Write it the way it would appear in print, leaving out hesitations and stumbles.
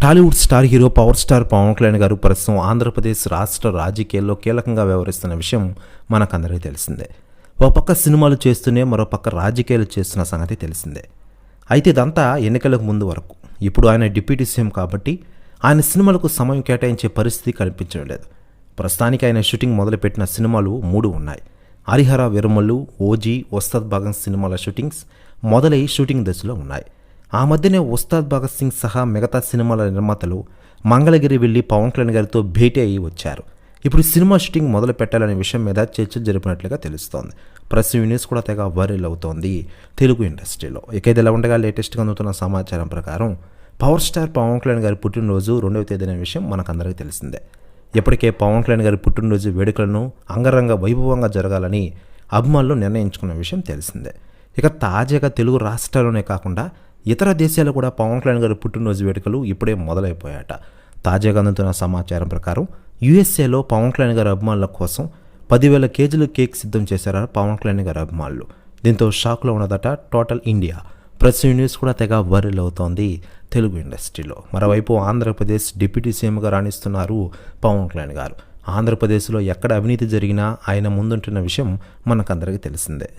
Tollywood star hero power star Pawan Kalyan garu ప్రస్తుతం ఆంధ్రప్రదేశ్ రాష్ట్ర రాజకీయాల్లో కీలకంగా వ్యవహరిస్తున్న విషయం మనకందరికీ తెలిసిందే. ఒక పక్క సినిమాలు చేస్తూనే మరో పక్క రాజకీయాలు చేస్తున్న సంగతి తెలిసిందే. అయితే ఇదంతా ఎన్నికలకు ముందు వరకు. ఇప్పుడు ఆయన డిప్యూటీ సీఎం కాబట్టి ఆయన సినిమాలకు సమయం కేటాయించే పరిస్థితి కనిపించడం లేదు. ప్రస్తుతానికి ఆయన షూటింగ్ మొదలుపెట్టిన సినిమాలు 3 ఉన్నాయి. హరిహర వీరమల్లు, ఓజీ, ఉస్తాద్ భగత్ సినిమాల షూటింగ్స్ మొదలై షూటింగ్ దశలో ఉన్నాయి. ఆ మధ్యనే ఉస్తాద్ భగత్ సింగ్ సహా మిగతా సినిమాల నిర్మాతలు మంగళగిరి వెళ్లి పవన్ కళ్యాణ్ గారితో భేటీ అయ్యి వచ్చారు. ఇప్పుడు సినిమా షూటింగ్ మొదలు పెట్టాలనే విషయం మీద చర్చ జరిపినట్లుగా తెలుస్తోంది. ప్రెస్ న్యూస్ కూడా తెగ వైరల్ అవుతోంది తెలుగు ఇండస్ట్రీలో. ఇక ఇది ఇలా ఉండగా లేటెస్ట్గా అందుతున్న సమాచారం ప్రకారం పవర్ స్టార్ పవన్ కళ్యాణ్ గారి పుట్టినరోజు 2వ తేదీ అనే విషయం మనకందరికీ తెలిసిందే. ఇప్పటికే పవన్ కళ్యాణ్ గారి పుట్టినరోజు వేడుకలను అంగరంగ వైభవంగా జరగాలని అభిమానులు నిర్ణయించుకున్న విషయం తెలిసిందే. ఇక తాజాగా తెలుగు రాష్ట్రాల్లోనే కాకుండా ఇతర దేశాల్లో కూడా పవన్ కళ్యాణ్ గారి పుట్టినరోజు వేడుకలు ఇప్పుడే మొదలైపోయాట. తాజాగా అందుతున్న సమాచారం ప్రకారం యూఎస్ఏలో పవన్ కళ్యాణ్ గారి అభిమానుల కోసం 10,000 కేజీలు కేక్ సిద్ధం చేశారు పవన్ కళ్యాణ్ గారి అభిమానులు. దీంతో షాక్లో ఉన్నదట టోటల్ ఇండియా. ప్రెస్ న్యూస్ కూడా తెగ వైరల్ అవుతోంది తెలుగు ఇండస్ట్రీలో. మరోవైపు ఆంధ్రప్రదేశ్ డిప్యూటీ సీఎంగా రాణిస్తున్నారు పవన్ కళ్యాణ్ గారు. ఆంధ్రప్రదేశ్లో ఎక్కడ అవినీతి జరిగినా ఆయన ముందుంటున్న విషయం మనకందరికీ తెలిసిందే.